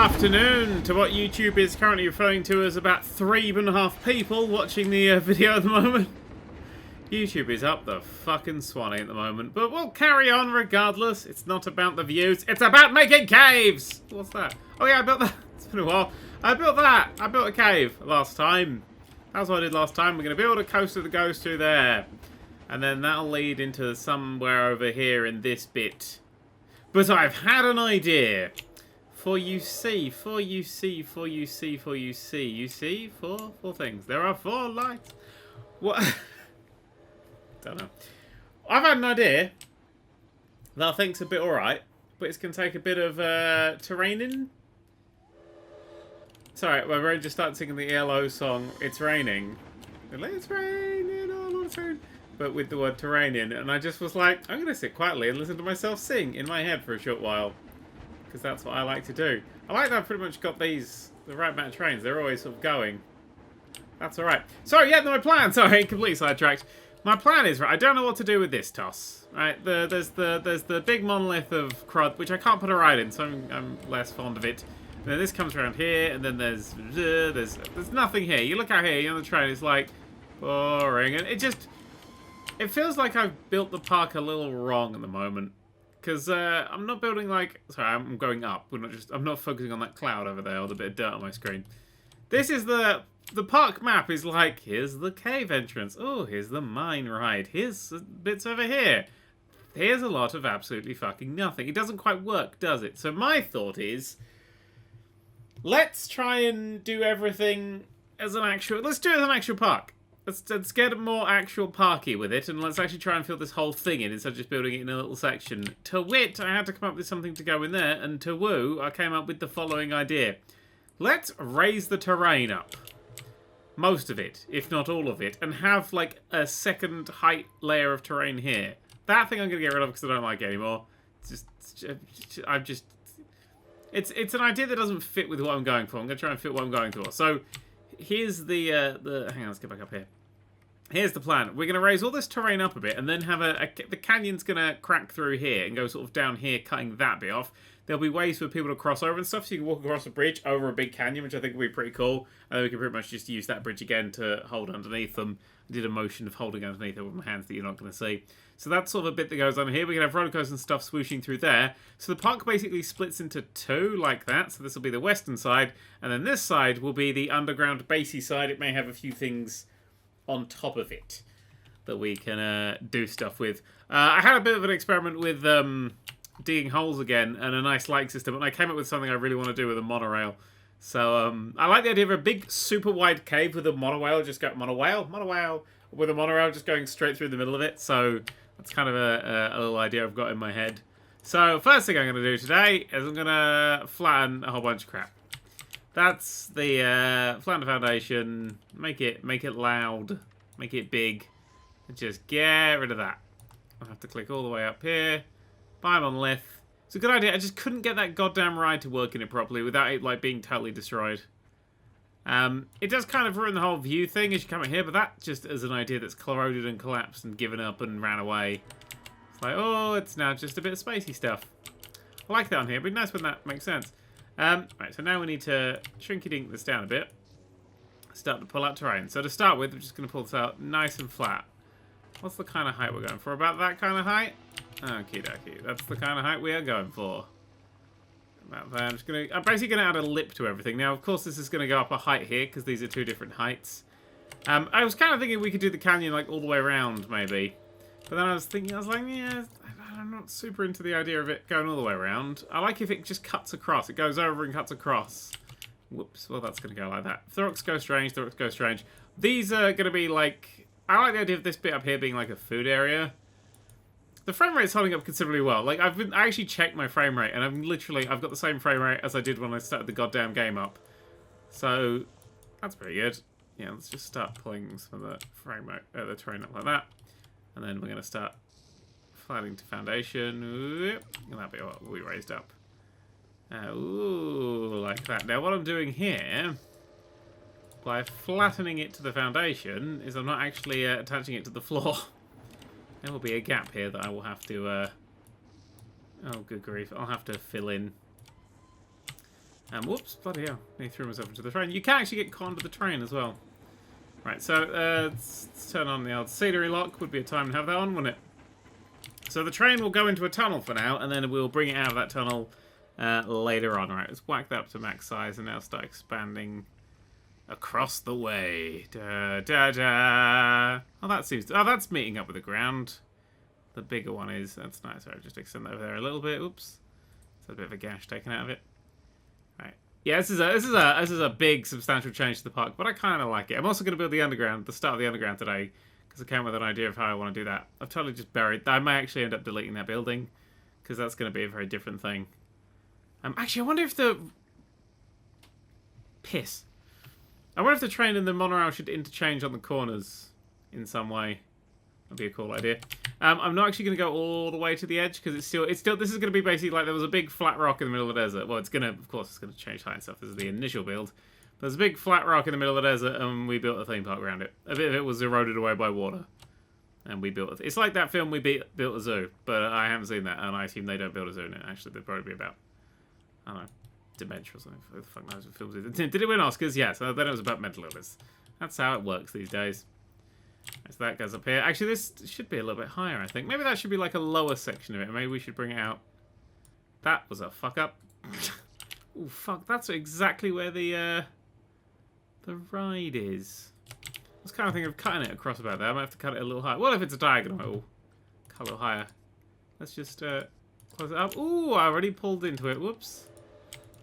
afternoon to what YouTube is currently referring to as about 3.5 people watching the video at the moment. YouTube is up the fucking swanny at the moment, but we'll carry on regardless. It's not about the views, it's about making caves! What's that? Oh yeah, I built that. It's been a while. I built that! I built a cave last time. That's what I did last time. We're going to build a coaster that goes through there. And then that'll lead into somewhere over here in this bit. But I've had an idea. For you see, four things. There are 4 lights. What? Don't know. I've had an idea that I think's a bit alright, but it's going to take a bit of terraining. Sorry, my brain just started singing the ELO song, It's Raining. It's raining all on the phone. But with the word terraining, and I just was like, I'm going to sit quietly and listen to myself sing in my head for a short while. Because that's what I like to do. I like that I've pretty much got the right amount of trains. They're always sort of going. That's alright. So, yeah, my plan. Sorry, completely sidetracked. My plan is, right, I don't know what to do with this toss. Right, there's the big monolith of crud, which I can't put a ride in, so I'm less fond of it. And then this comes around here, and then there's nothing here. You look out here, you're on the train, it's like, boring. And it feels like I've built the park a little wrong at the moment. Because I'm not building like... Sorry, I'm going up. I'm not focusing on that cloud over there or the bit of dirt on my screen. This is the park map is like, here's the cave entrance. Oh, here's the mine ride. Here's bits over here. Here's a lot of absolutely fucking nothing. It doesn't quite work, does it? So my thought is, let's try and do everything as an actual... Let's do it as an actual park. Let's get more actual parky with it, and let's actually try and fill this whole thing in instead of just building it in a little section. To wit, I had to come up with something to go in there, and to woo, I came up with the following idea. Let's raise the terrain up. Most of it, if not all of it, and have like a second height layer of terrain here. That thing I'm going to get rid of because I don't like it anymore. It's an idea that doesn't fit with what I'm going for. I'm going to try and fit what I'm going for. So, here's the hang on, let's get back up here. Here's the plan. We're going to raise all this terrain up a bit and then have the canyon's going to crack through here and go sort of down here, cutting that bit off. There'll be ways for people to cross over and stuff, so you can walk across a bridge over a big canyon, which I think will be pretty cool. And then we can pretty much just use that bridge again to hold underneath them. I did a motion of holding underneath it with my hands that you're not going to see. So that's sort of a bit that goes on here. We can have roller coasters and stuff swooshing through there. So the park basically splits into 2 like that. So this will be the western side, and then this side will be the underground basey side. It may have a few things on top of it that we can do stuff with. I had a bit of an experiment with digging holes again and a nice light system, and I came up with something I really want to do with a monorail. So I like the idea of a big, super wide cave with a monorail just with a monorail just going straight through the middle of it. So that's kind of a little idea I've got in my head. So first thing I'm going to do today is I'm going to flatten a whole bunch of crap. That's the flatten the foundation, make it loud, make it big, and just get rid of that. I'll have to click all the way up here, buy monolith. It's a good idea. I just couldn't get that goddamn ride to work in it properly without it like being totally destroyed. It does kind of ruin the whole view thing as you come in here, but that just is an idea that's corroded and collapsed and given up and ran away. It's like, oh, it's now just a bit of spacey stuff. I like that on here. It'd be nice when that makes sense. Right, so now we need to shrinky-dink this down a bit. Start to pull out terrain. So to start with, we're just going to pull this out nice and flat. What's the kind of height we're going for? About that kind of height? Okie dokie. That's the kind of height we are going for. About there. I'm basically going to add a lip to everything. Now, of course, this is going to go up a height here because these are 2 different heights. I was kind of thinking we could do the canyon like all the way around, maybe. But then I was like, yeah, I'm not super into the idea of it going all the way around. I like if it just cuts across. It goes over and cuts across. Whoops. Well, that's going to go like that. The rocks go strange. The rocks go strange. These are going to be like... I like the idea of this bit up here being like a food area. The frame rate is holding up considerably well. Like, I actually checked my frame rate, and I've got the same frame rate as I did when I started the goddamn game up. So, that's pretty good. Yeah, let's just start pulling some of the frame rate, the terrain up like that. And then we're going to start flattening to foundation. And that'll be what we raised up. Ooh, like that. Now, what I'm doing here, by flattening it to the foundation, is I'm not actually attaching it to the floor. There will be a gap here that I will have to... oh, good grief. I'll have to fill in. Whoops, bloody hell. He threw himself into the train. You can actually get caught onto the train as well. Right, so let's turn on the old scenery lock. Would be a time to have that on, wouldn't it? So the train will go into a tunnel for now, and then we'll bring it out of that tunnel later on. Right, let's whack that up to max size and now start expanding across the way. Da, da, da. Oh, that seems... Oh, that's meeting up with the ground. The bigger one is. That's nice. Right, just extend that over there a little bit. Oops. So a bit of a gash taken out of it. Right. Yeah, this is a big, substantial change to the park, but I kind of like it. I'm also going to build the underground, the start of the underground today, because I came with an idea of how I want to do that. I've totally just buried... I may actually end up deleting that building, because that's going to be a very different thing. Actually, I wonder if the... Piss. I wonder if the train and the monorail should interchange on the corners in some way. That'd be a cool idea. I'm not actually going to go all the way to the edge because it's still. This is going to be basically like there was a big flat rock in the middle of the desert. Well, it's going to, of course, it's going to change height and stuff. This is the initial build. There's a big flat rock in the middle of the desert, and we built a theme park around it. A bit of it was eroded away by water, and we built it. It's like that film we built a zoo, but I haven't seen that, and I assume they don't build a zoo in it. Actually, they'd probably be about, I don't know, dementia or something. Who the fuck knows what films it did? Did it win Oscars? Yes. Then it was about mental illness. That's how it works these days. So that goes up here. Actually, this should be a little bit higher, I think. Maybe that should be like a lower section of it. Maybe we should bring it out. That was a fuck up. Oh fuck! That's exactly where the ride is. I was kind of thinking of cutting it across about there. I might have to cut it a little higher. Well, if it's a diagonal, it'll cut a little higher. Let's just close it up. Ooh, I already pulled into it. Whoops.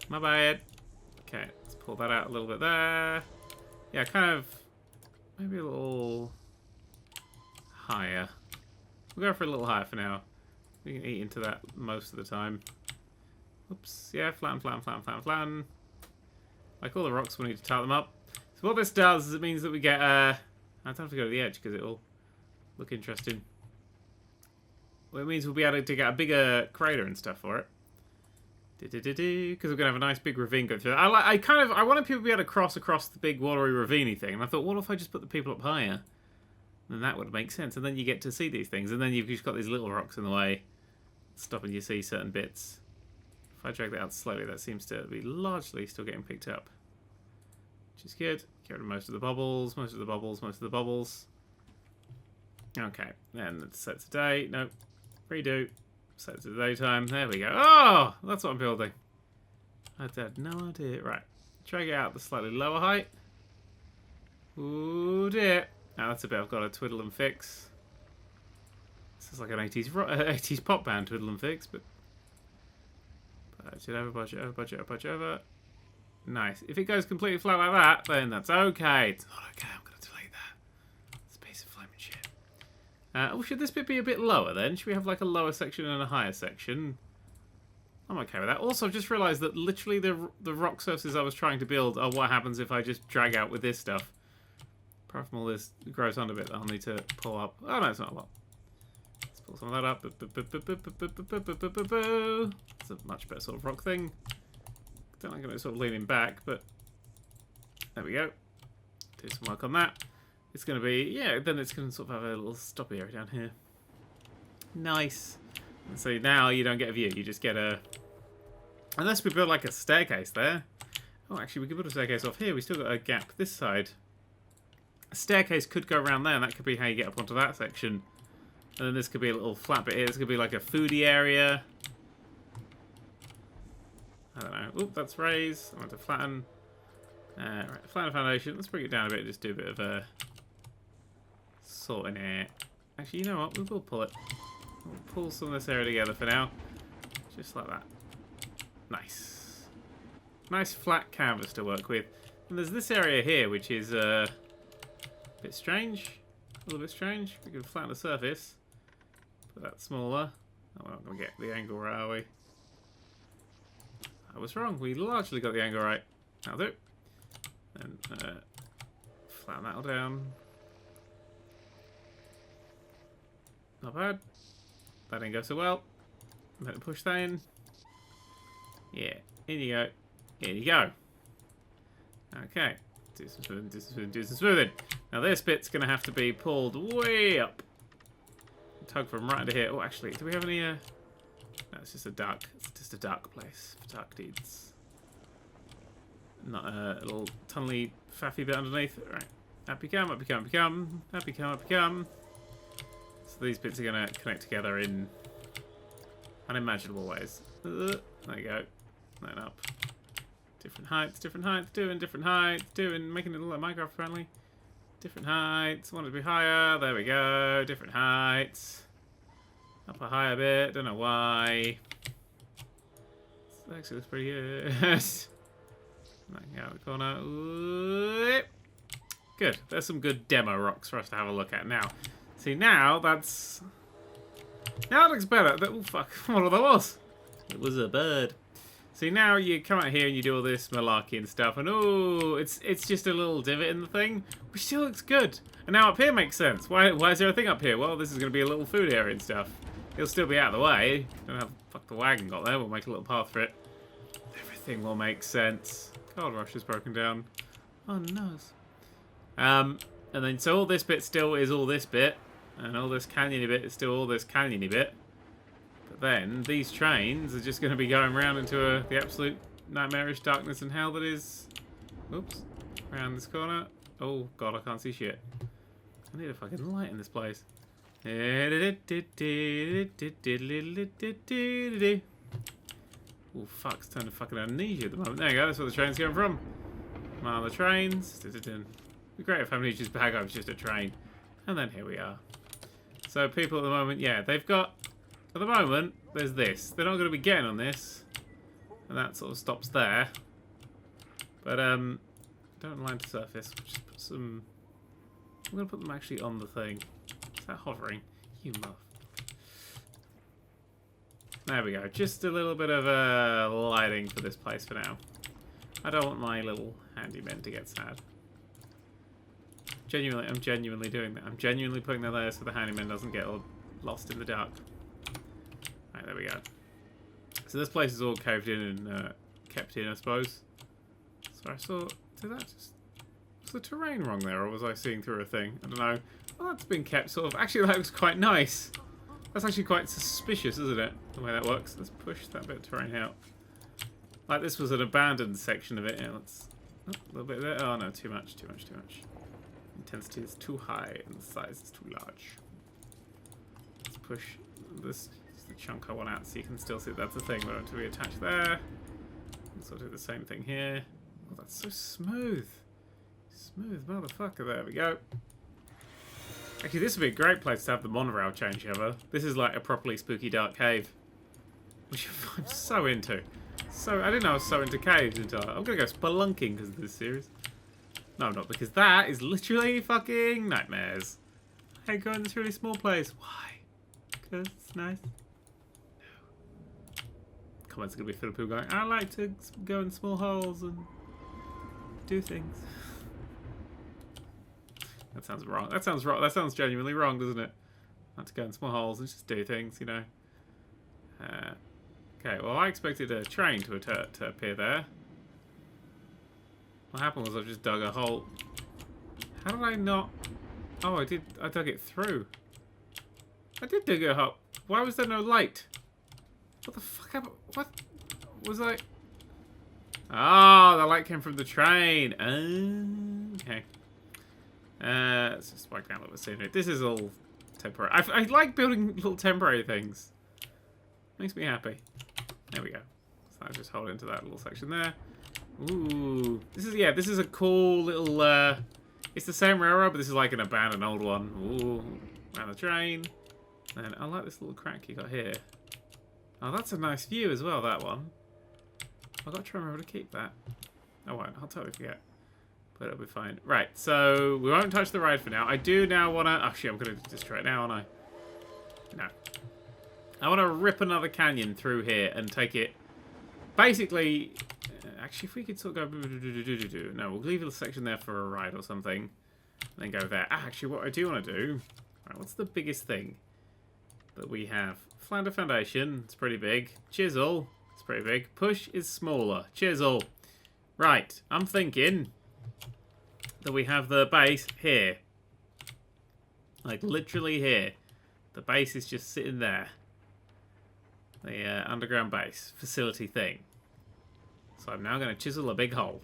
My bad. Okay, let's pull that out a little bit there. Yeah, kind of. Maybe a little higher. We'll go for a little higher for now. We can eat into that most of the time. Oops. Yeah, flatten. Like all the rocks, we need to tie them up. So what this does is it means that we get... I don't have to go to the edge because it'll look interesting. Well, it means we'll be able to get a bigger crater and stuff for it. Because we're going to have a nice big ravine go through. I wanted people to be able to cross across the big watery ravine thing. And I thought, what if I just put the people up higher? Then that would make sense. And then you get to see these things. And then you've just got these little rocks in the way, stopping you see certain bits. If I drag that out slowly, that seems to be largely still getting picked up. Which is good. Get rid of most of the bubbles, most of the bubbles. Okay, then let's set to day. Nope. Redo. Set to the daytime. There we go. Oh! That's what I'm building. I had no idea. Right. Drag it out the slightly lower height. Ooh, dear. Now that's a bit I've got to twiddle and fix. This is like an 80s pop band, twiddle and fix, but... Budget over. Nice. If it goes completely flat like that, then that's okay. It's not okay. I'm going to delete that. It's a piece of flaming shit. Oh, should this bit be a bit lower then? Should we have like a lower section and a higher section? I'm okay with that. Also, I've just realised that literally the rock surfaces I was trying to build are what happens if I just drag out with this stuff. Apart from all this gross under bit that I'll need to pull up. Oh no, it's not a lot. Let's pull some of that up. It's a much better sort of rock thing. Don't like it sort of leaning back, but there we go. Do some work on that. It's going to be, yeah, then it's going to sort of have a little stoppy area down here. Nice. And so now you don't get a view, you just get a... Unless we build like a staircase there. Oh, actually, we could build a staircase off here. We still got a gap this side. A staircase could go around there, and that could be how you get up onto that section. And then this could be a little flat bit here. This could be like a foodie area. I don't know. Oop, that's raise. I want to flatten. Right, flatten foundation. Let's bring it down a bit. Just do a bit of a sorting it. Actually, you know what? We will pull it. We'll pull some of this area together for now. Just like that. Nice. Nice flat canvas to work with. And there's this area here, which is a bit strange. A little bit strange. We can flatten the surface. Put that smaller. Oh, we're not going to get the angle right, are we? I was wrong. We largely got the angle right. That'll do. And flatten that all down. Not bad. That didn't go so well. Let it push that in. Yeah. In you go. In you go. Okay. Do some smoothing, do some smoothing, do some smoothing. Now this bit's going to have to be pulled way up. Tug from right under here. Oh, actually, do we have any... No, it's just a dark. It's just a dark place for dark deeds. not a little tunnely faffy bit underneath. All right. Up you come, up you come, up you come, up you come, up you come. So these bits are going to connect together in unimaginable ways. There you go. Then up. Different heights, doing different heights, making it look like Minecraft apparently. Different heights, want it to be higher, there we go, different heights. Up a higher bit, don't know why. This actually looks pretty good. Out the corner. Good, there's some good demo rocks for us to have a look at now. See, now that's... Now it looks better. Oh, fuck, what that was? It was a bird. See, now you come out here and you do all this malarkey and stuff, and oh, it's just a little divot in the thing, which still looks good. And now up here makes sense. Why is there a thing up here? Well, this is going to be a little food area and stuff. It'll still be out of the way. Don't know how the fuck the wagon got there. We'll make a little path for it. Everything will make sense. Gold rush is broken down. Oh, no. And then, so all this bit still is all this bit, and all this canyony bit is still all this canyony bit. But then, these trains are just going to be going around into the absolute nightmarish darkness and hell that is... Oops. Around this corner. Oh, God, I can't see shit. I need a fucking light in this place. Oh, fuck, it's turned to fucking amnesia at the moment. There you go, that's where the train's going from. Come on, the trains. It'd be great if amnesia's back up, it's just a train. And then here we are. So people at the moment, yeah, they've got... At the moment, there's this. They're not going to be getting on this. And that sort of stops there. But, don't line to surface. Just put some... I'm going to put them actually on the thing. Is that hovering? You muff. There we go. Just a little bit of lighting for this place for now. I don't want my little handymen to get sad. Genuinely, I'm genuinely doing that. I'm genuinely putting that there so the handyman doesn't get all lost in the dark. Right, there we go. So this place is all caved in and kept in, I suppose. So I saw... Did that just... Was the terrain wrong there, or was I seeing through a thing? I don't know. Well, that's been kept sort of... Actually, that looks quite nice. That's actually quite suspicious, isn't it? The way that works. Let's push that bit of terrain out. Like this was an abandoned section of it. Yeah, let's... Oh, a little bit there. Oh, no, too much, too much, too much. Intensity is too high, and the size is too large. Let's push this... the chunk I want out so you can still see that's the thing. We want it to be attached there. Let's do the same thing here. Oh, that's so smooth. Smooth motherfucker. There we go. Actually, this would be a great place to have the monorail changeover. This is like a properly spooky dark cave, which I'm so into. So I didn't know I was so into caves until I'm gonna go spelunking because of this series. No, I'm not, because that is literally fucking nightmares. I go in this really small place. Why? Because it's nice. No. Comments are gonna be full of people going, I like to go in small holes and do things. That sounds wrong. That sounds wrong. That sounds genuinely wrong, doesn't it? I like to go in small holes and just do things, you know. Okay, well, I expected a train to appear there. What happened was I just dug a hole. How did I not... Oh, I did. I dug it through. I did dig a hole. Why was there no light? What the fuck happened? What was I... Oh, the light came from the train. Okay. Let's just wipe down a little scenery. This is all temporary. I like building little temporary things. Makes me happy. There we go. So I'll just hold into that little section there. Ooh. This is a cool little, it's the same railroad, but this is like an abandoned old one. Ooh. Around the train. And I like this little crack you got here. Oh, that's a nice view as well, that one. I've got to try and remember to keep that. I won't. I'll totally forget. But it'll be fine. Right, so we won't touch the ride for now. I do now want to... Oh, shit, I'm going to destroy it now, aren't I? No. I want to rip another canyon through here and take it... Basically... Actually, if we could sort of go... No, we'll leave a section there for a ride or something. And then go there. Actually, what I do want to do... Right, what's the biggest thing that we have? Flounder Foundation. It's pretty big. Chisel. It's pretty big. Push is smaller. Chisel. Right, I'm thinking... that we have the base here. Like, literally here. The base is just sitting there. The underground base facility thing. So I'm now going to chisel a big hole.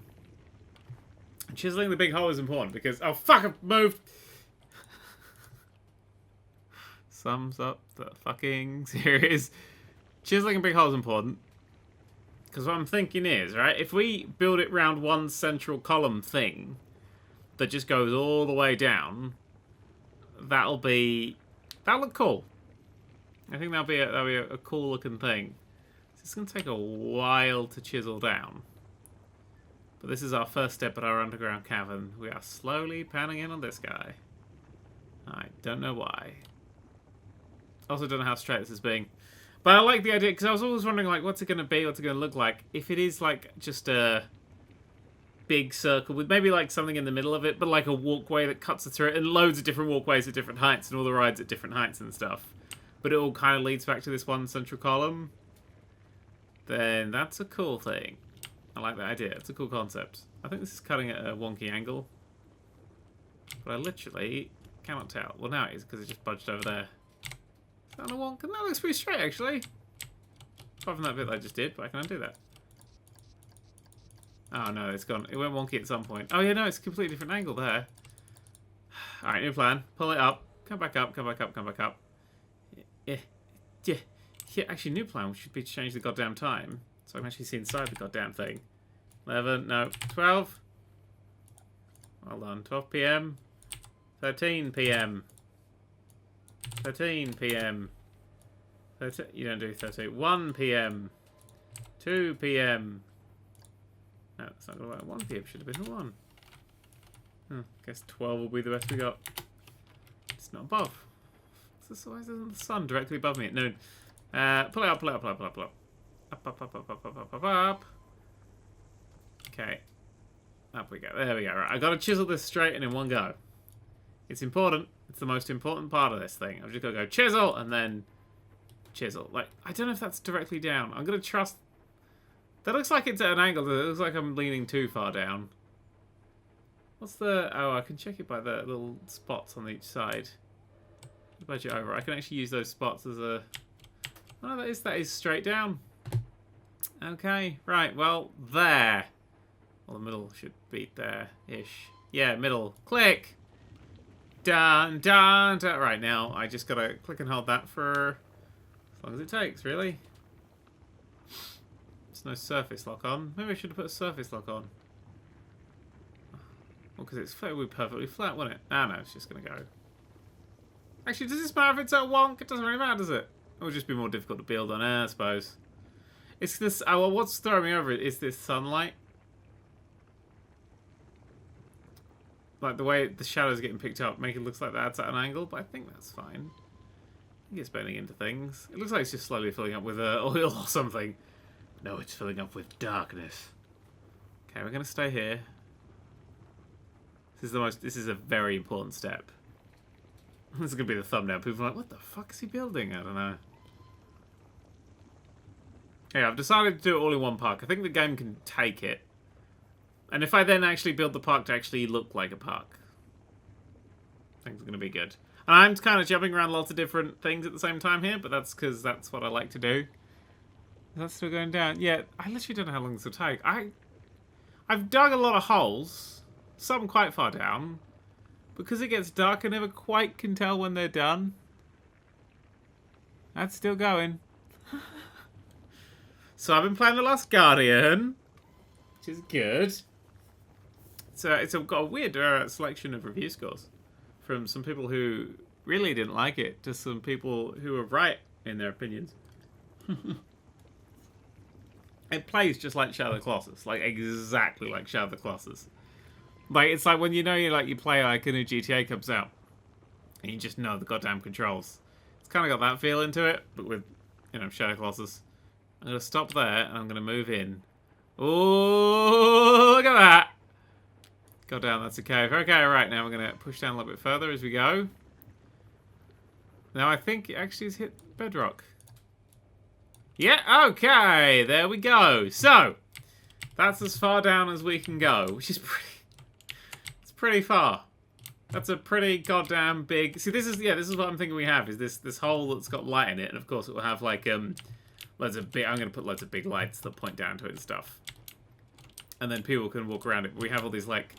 Chiseling the big hole is important because... Oh, fuck, I've moved! Sums up the fucking series. Chiseling a big hole is important. Because what I'm thinking is, right, if we build it round one central column thing that just goes all the way down, that'll look cool. I think that'll be a cool looking thing. It's going to take a while to chisel down. But this is our first step at our underground cavern. We are slowly panning in on this guy. I don't know why. Also don't know how straight this is being. But I like the idea, because I was always wondering, like, what's it going to be? What's it going to look like? If it is, like, just a big circle with maybe, like, something in the middle of it, but, like, a walkway that cuts it through it, and loads of different walkways at different heights, and all the rides at different heights and stuff. But it all kind of leads back to this one central column. Then that's a cool thing. I like that idea. It's a cool concept. I think this is cutting at a wonky angle. But I literally cannot tell. Well, now it is, because it just budged over there. Is that on a wonk? That looks pretty straight, actually. Apart from that bit that I just did, but I can undo that. Oh, no, it's gone. It went wonky at some point. Oh, yeah, no, it's a completely different angle there. Alright, new plan. Pull it up. Come back up, come back up, come back up. Yeah. Actually, new plan should be to change the goddamn time. So I can actually see inside the goddamn thing. 11, no, 12. Hold on, 12 PM. 13 PM. 13 PM. 13, you don't do 13. 1 PM. 2 PM. No, that's not going to work. 1 PM should have been a 1. Guess 12 will be the best we got. It's not above. Why isn't the sun directly above me at noon? Pull it up, pull it up, pull it up, pull it up, pull it up. Up, up, up, up, up, up, up, up, up. Okay. Up we go. There we go. Right, I got to chisel this straight and in one go. It's important. It's the most important part of this thing. I've just got to go chisel and then chisel. Like, I don't know if that's directly down. I'm going to trust... That looks like it's at an angle. It looks like I'm leaning too far down. What's the... Oh, I can check it by the little spots on each side. Budge it over. I can actually use those spots as a... Oh, that is straight down. Okay, right, well, there. Well, the middle should be there-ish. Yeah, middle. Click! Done, done, done. Right, now, I just gotta click and hold that for as long as it takes, really. There's no surface lock on. Maybe I should have put a surface lock on. Well, because it's flat, it would be perfectly flat, wouldn't it? Ah, no, it's just gonna go. Actually, does this matter if it's a wonk? It doesn't really matter, does it? It would just be more difficult to build on, I suppose. It's this... Oh, well, what's throwing me over it is this sunlight. Like, the way the shadows are getting picked up, make it look like that's at an angle, but I think that's fine. I think it's bending into things. It looks like it's just slowly filling up with oil or something. No, it's filling up with darkness. Okay, we're going to stay here. This is a very important step. This is going to be the thumbnail. People are like, what the fuck is he building? I don't know. Yeah, I've decided to do it all in one park. I think the game can take it. And if I then actually build the park to actually look like a park, things are going to be good. And I'm kind of jumping around lots of different things at the same time here, but that's because that's what I like to do. Is that still going down? Yeah, I literally don't know how long this will take. I've dug a lot of holes, some quite far down. Because it gets dark, I never quite can tell when they're done. That's still going. So I've been playing The Last Guardian, which is good. It's got a weird selection of review scores. From some people who really didn't like it, to some people who were right in their opinions. It plays just like Shadow of the Colossus. Like, exactly like Shadow of the Colossus. Like, it's like when you play like a new GTA comes out, and you just know the goddamn controls. It's kind of got that feel into it, but with, Shadow Colossus. I'm going to stop there, and I'm going to move in. Oh, look at that! Go down, that's a cave. Okay, right, now we're going to push down a little bit further as we go. Now I think it actually has hit bedrock. Yeah, okay, there we go. So, that's as far down as we can go, which is pretty far. That's a pretty goddamn big... See, this is what I'm thinking we have, is this hole that's got light in it, and of course it will have, like, loads of big... I'm going to put loads of big lights that point down to it and stuff. And then people can walk around it. We have all these, like,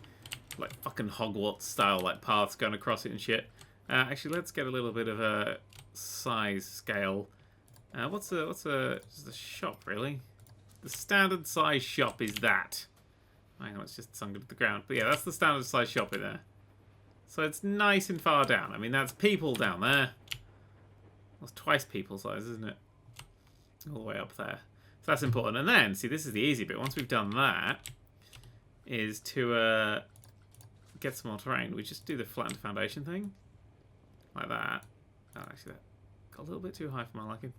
like fucking Hogwarts style, like paths going across it and shit. Actually, let's get a little bit of a size scale. What's just a shop really? The standard size shop is that. Hang on, it's just sunk into the ground. But yeah, that's the standard size shop in there. So it's nice and far down. I mean, that's people down there. That's twice people size, isn't it? All the way up there. So that's important. And then, see, this is the easy bit. Once we've done that, is to get some more terrain. We just do the flattened foundation thing. Like that. Oh, actually, that got a little bit too high for my liking.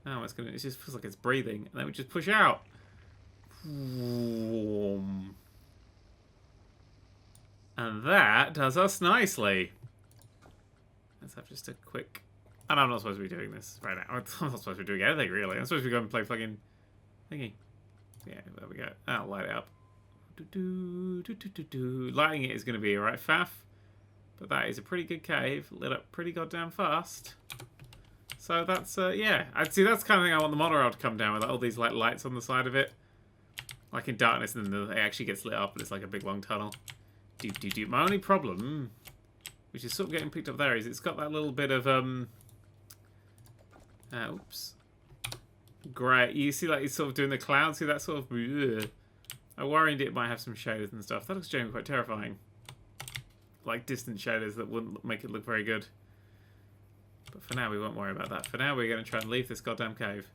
Oh, it just feels like it's breathing. And then we just push out. And that does us nicely. Let's have just a quick... And I'm not supposed to be doing this right now. I'm not supposed to be doing anything, really. I'm supposed to be going and play fucking thingy. Yeah, there we go. I'll light it up. Lighting it is going to be alright, faff. But that is a pretty good cave. Lit up pretty goddamn fast. So that's, yeah. I'd see that's the kind of thing I want the monorail to come down with. Like, all these like lights on the side of it. Like in darkness, and then it actually gets lit up and it's like a big long tunnel. My only problem, which is sort of getting picked up there, is it's got that little bit of, oops. Great. You see, like, it's sort of doing the clouds. See that sort of... Ugh. I worried it might have some shaders and stuff. That looks genuinely quite terrifying. Like, distant shaders that wouldn't make it look very good. But for now, we won't worry about that. For now, we're going to try and leave this goddamn cave.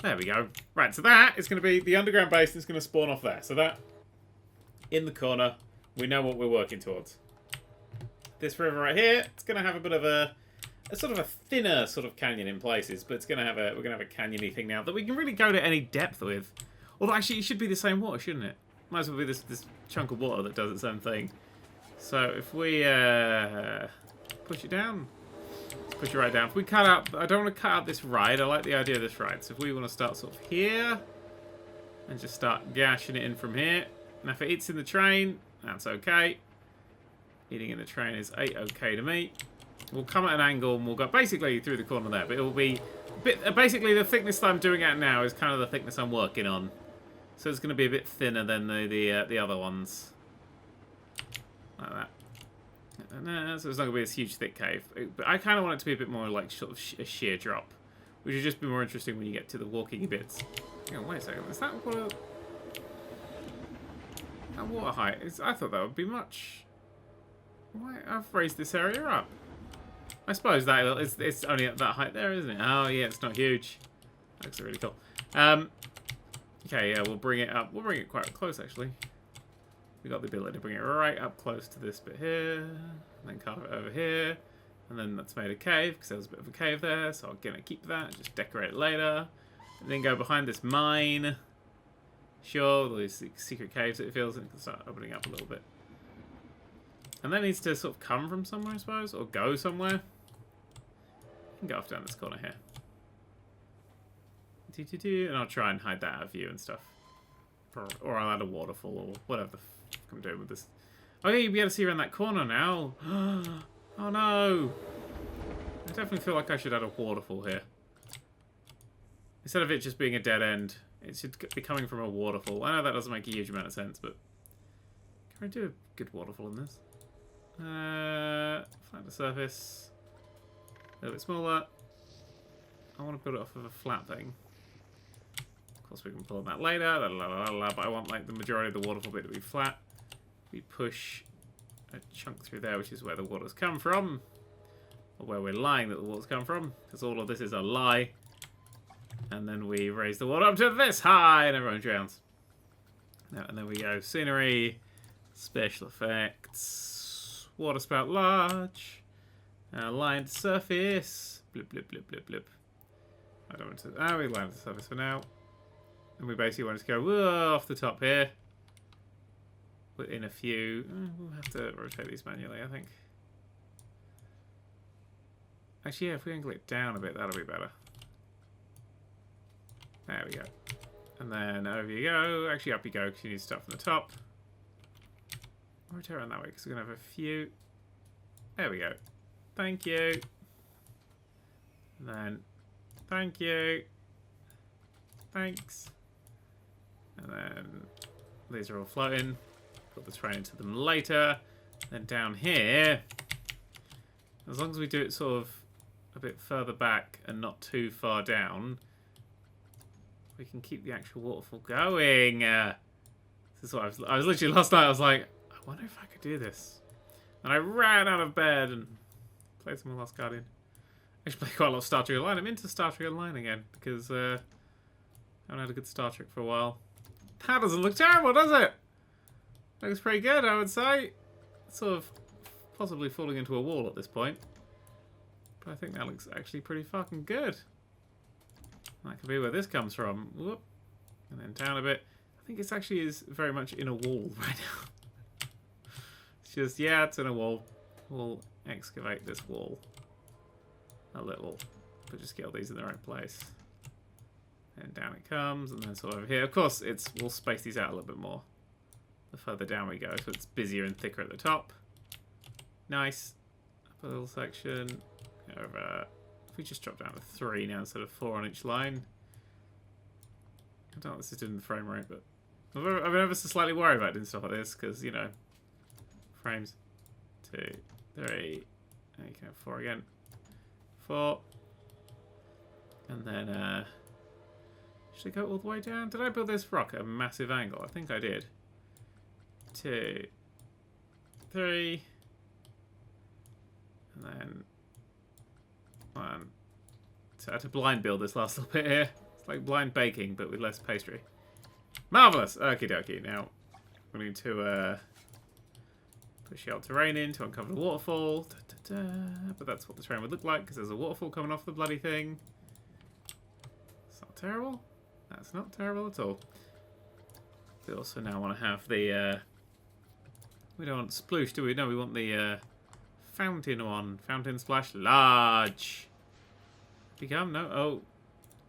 There we go. Right, so that is going to be the underground base that's going to spawn off there. So that, in the corner, we know what we're working towards. This river right here, it's going to have a bit of a sort of a thinner sort of canyon in places, but it's going to have a, we're going to have a canyony thing now that we can really go to any depth with. Although actually it should be the same water, shouldn't it? Might as well be this chunk of water that does its own thing. So if we push it down, let's push it right down. If we cut out, I don't want to cut out this ride. I like the idea of this ride. So if we want to start sort of here and just start gashing it in from here. Now if it eats in the train, that's okay. Eating in the train is okay to me. We'll come at an angle and we'll go basically through the corner there, but it will be a bit, basically the thickness that I'm doing at now is kind of the thickness I'm working on. So it's going to be a bit thinner than the other ones. Like that. So it's not going to be this huge thick cave. But I kind of want it to be a bit more like sort of a sheer drop, which would just be more interesting when you get to the walking bits. Hang on, wait a second. Is that water? That water height? I thought that would be much... Why? I've raised this area up. I suppose that it's only at that height there, isn't it? Oh yeah, it's not huge. Looks really cool. Okay, yeah, we'll bring it up. We'll bring it quite close actually. We got the ability to bring it right up close to this bit here, and then carve it over here, and then that's made a cave because there was a bit of a cave there. So I'm gonna keep that, just decorate it later, and then go behind this mine. Sure, these secret caves that it feels, and it can start opening up a little bit. And that needs to sort of come from somewhere, I suppose, or go somewhere. You can go off down this corner here. And I'll try and hide that out of view and stuff. Or I'll add a waterfall or whatever the fuck I'm doing with this. Oh yeah, you'll be able to see around that corner now. Oh no. I definitely feel like I should add a waterfall here. Instead of it just being a dead end, it should be coming from a waterfall. I know that doesn't make a huge amount of sense, but can I do a good waterfall in this? Flat the surface. A little bit smaller. I want to build it off of a flat thing. Of course, we can pull on that later. But I want like the majority of the waterfall bit to be flat. We push a chunk through there, which is where the water's come from, or where we're lying that the water's come from, because all of this is a lie. And then we raise the water up to this high, and everyone drowns. And then we go scenery, special effects, water spout large, lined surface, blip blip blip blip blip. I don't want to. We lined the surface for now. And we basically want to go off the top here. Within a few. We'll have to rotate these manually, I think. Actually, yeah, if we angle it down a bit, that'll be better. There we go. And then over you go. Actually, up you go because you need to start from the top. Rotate around that way because we're going to have a few. There we go. Thank you. And then, thank you. Thanks. And then these are all floating. put the terrain into them later. Then down here, as long as we do it sort of a bit further back and not too far down, we can keep the actual waterfall going. This is what I was literally last night. I was like, I wonder if I could do this, and I ran out of bed and played some more Last Guardian. I actually played quite a lot of Star Trek Online. I'm into Star Trek Online again because I haven't had a good Star Trek for a while. That doesn't look terrible, does it? Looks pretty good, I would say. It's sort of possibly falling into a wall at this point, but I think that looks actually pretty fucking good. That could be where this comes from. Whoop. And then down a bit. I think it actually is very much in a wall right now. It's just, yeah, it's in a wall. We'll excavate this wall a little, but just get all these in the right place. And down it comes, and then sort of over here. Of course, we'll space these out a little bit more the further down we go, so it's busier and thicker at the top. Nice. Up a little section. Over. If we just drop down to 3 now instead of 4 on each line. I don't know what this is doing in the frame rate, but I've been ever so slightly worried about doing stuff like this because, you know, frames. 2, 3. Okay, 4 again. 4. And then, should I go all the way down? Did I build this rock at a massive angle? I think I did. 2, 3. And then 1. So I had to blind build this last little bit here. It's like blind baking, but with less pastry. Marvellous! Okie dokie. Now, we need to put shelf terrain in to uncover the waterfall. Da, da, da. But that's what the terrain would look like, because there's a waterfall coming off the bloody thing. It's not terrible. That's not terrible at all. We also now want to have the... we don't want sploosh, do we? No, we want the fountain one. Fountain splash large. Become? No. Oh.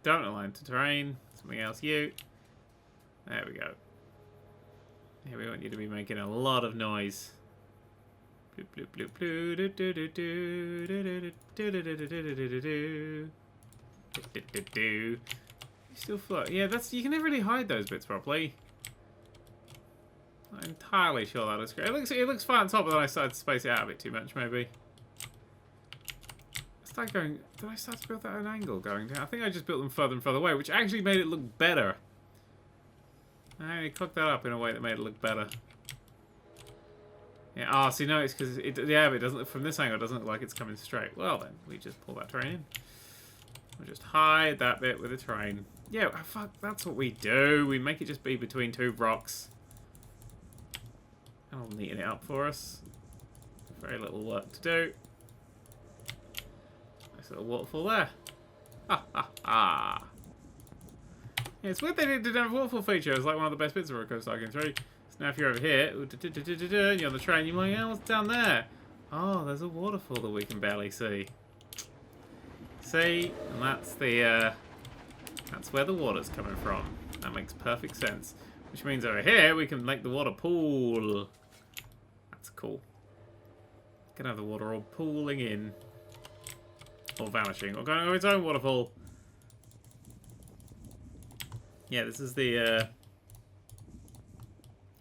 Don't align to terrain. Something else. You. There we go. Yeah, we want you to be making a lot of noise. Bloop, bloop, bloop, bloop, do, do, do, do, do, do, do, do, do, do, do, do, do, do. You still float. Yeah, that's, you can never really hide those bits properly. Not entirely sure that looks great. It looks fine on top, but then I started to space it out a bit too much, maybe. Did I start to build that at an angle going down? I think I just built them further and further away, which actually made it look better. I cooked that up in a way that made it look better. Yeah, see, no, it's because but it doesn't, from this angle, it doesn't look like it's coming straight. Well, then, we just pull that terrain in. We'll just hide that bit with the terrain. Yeah, fuck, that's what we do. We make it just be between 2 rocks. That'll neaten it up for us. Very little work to do. Nice little waterfall there. Ha ha ha. Yeah, it's weird they didn't have a waterfall feature. It's like one of the best bits of Roller Tycoon 3. So now if you're over here, and you're on the train, you're like, oh, what's down there? Oh, there's a waterfall that we can barely see. See? And that's the, that's where the water's coming from. That makes perfect sense. Which means over here, we can make the water pool. That's cool. Can have the water all pooling in. Or vanishing. Or going over its own waterfall. Yeah, this is the,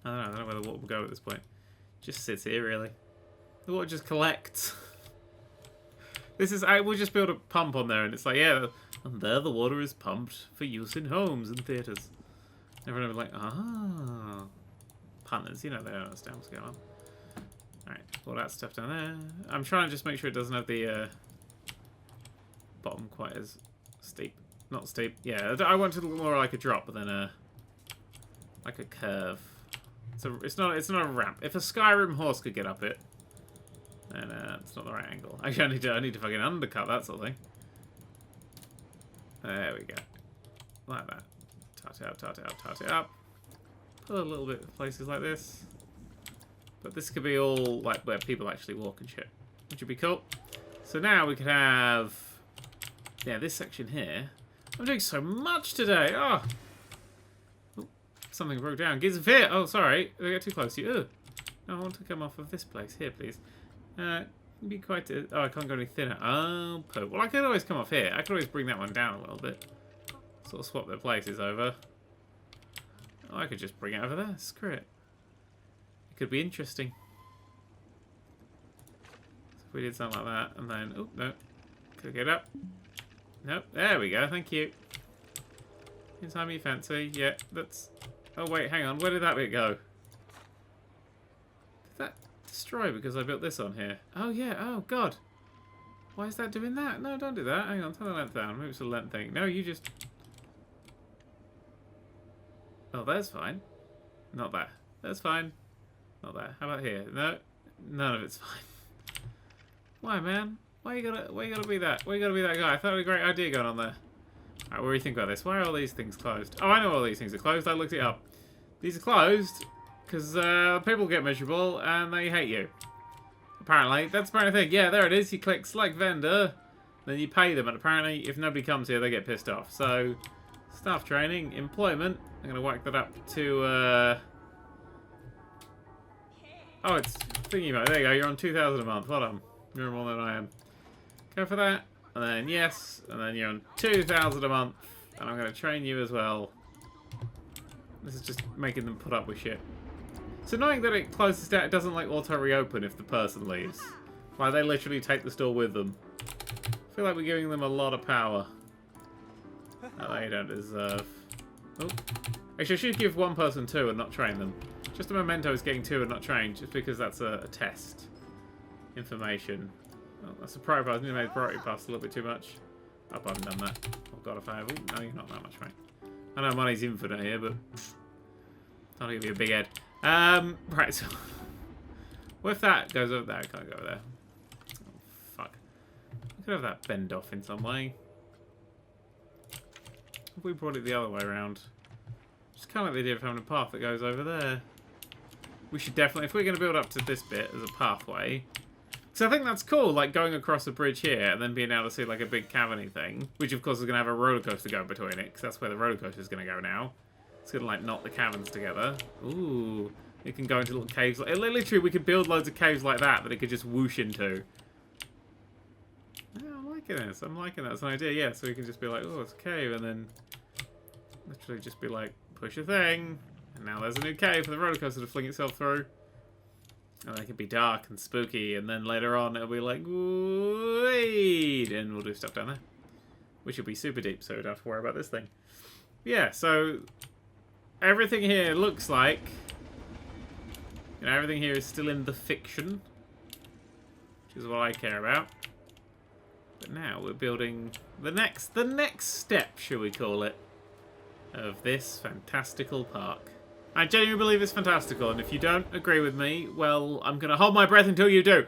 I don't know where the water will go at this point. Just sits here, really. The water just collects. We'll just build a pump on there, and it's like, yeah, and there the water is pumped for use in homes and theatres. Everyone will be like, ah. Punters, you know, they don't understand what's going on. Alright, all that stuff down there. I'm trying to just make sure it doesn't have the bottom quite as steep. Not steep. Yeah, I want it to look more like a drop than like a curve. So it's not a ramp. If a Skyrim horse could get up it, then it's not the right angle. Actually, I need to fucking undercut that sort of thing. There we go. Like that. Tart it up, tart it up, tart it up. Put a little bit of places like this. But this could be all like where people actually walk and shit, which would be cool. So now we could have, yeah, this section here. I'm doing so much today. Oh, something broke down. Gears of fear. Oh, sorry. I got too close to you. Ugh. No, I want to come off of this place here, please. Be quite. Oh, I can't go any thinner. Oh, poop. Well, I could always come off here. I could always bring that one down a little bit. Sort of swap their places over. Oh, I could just bring it over there. Screw it. Could be interesting. So if we did something like that, and then... Oh, no. Could I get up? Nope. There we go. Thank you. Anytime you fancy. Yeah, that's... Oh, wait. Hang on. Where did that bit go? Did that destroy because I built this on here? Oh, yeah. Oh, God. Why is that doing that? No, don't do that. Hang on. Turn the length down. Maybe it's a length thing. No, you just... Oh, that's fine. Not that. That's fine. Not that. How about here? No. None of it's fine. Why, man? Why you gotta be that? Why you gotta be that guy? I thought it was a great idea going on there. Alright, what do you think about this? Why are all these things closed? Oh, I know all these things are closed. I looked it up. These are closed because people get miserable and they hate you. Apparently. That's the thing. Yeah, there it is. You click select vendor, then you pay them, and apparently if nobody comes here, they get pissed off. So, staff training, employment. I'm going to whack that up to... Oh, it's thingy mode. There you go. You're on 2,000 a month. Hold on. You're more than I am. Go for that. And then yes. And then you're on 2,000 a month. And I'm going to train you as well. This is just making them put up with shit. It's annoying that it closes down. It doesn't like auto reopen if the person leaves. Like they literally take the store with them. I feel like we're giving them a lot of power that they don't deserve. Oh. Actually, I should give one person 2 and not train them. Just a memento is getting 2 and not trained, just because that's a test. Information. Oh, that's a priority pass. I need to make the priority pass a little bit too much. Oh, I haven't done that. Oh god, if I have. Ooh, no, you're not that much, mate. I know money's infinite here, but I'll give you a big head. Right, so what if that goes over there? I can't go over there. Oh, fuck. I could have that bend off in some way. If we brought it the other way around. Just kind of like the idea of having a path that goes over there. We should definitely, if we're going to build up to this bit as a pathway. So I think that's cool, like going across a bridge here and then being able to see like a big cavern-y thing. Which of course is going to have a roller coaster going between it, because that's where the roller coaster is going to go now. It's going to like knot the caverns together. Ooh, it can go into little caves. Literally, we could build loads of caves like that it could just whoosh into. Yeah, I'm liking this. I'm liking that as an idea, yeah. So we can just be like, oh, it's a cave, and then literally just be like, push a thing, and now there's a new cave for the roller coaster to fling itself through. And it could be dark and spooky, and then later on it'll be like, wait, and we'll do stuff down there. Which will be super deep, so we don't have to worry about this thing. Yeah, so everything here looks like, you know, everything here is still in the fiction, which is what I care about. But now we're building the next step, shall we call it, of this fantastical park. I genuinely believe it's fantastical, and if you don't agree with me, well, I'm going to hold my breath until you do.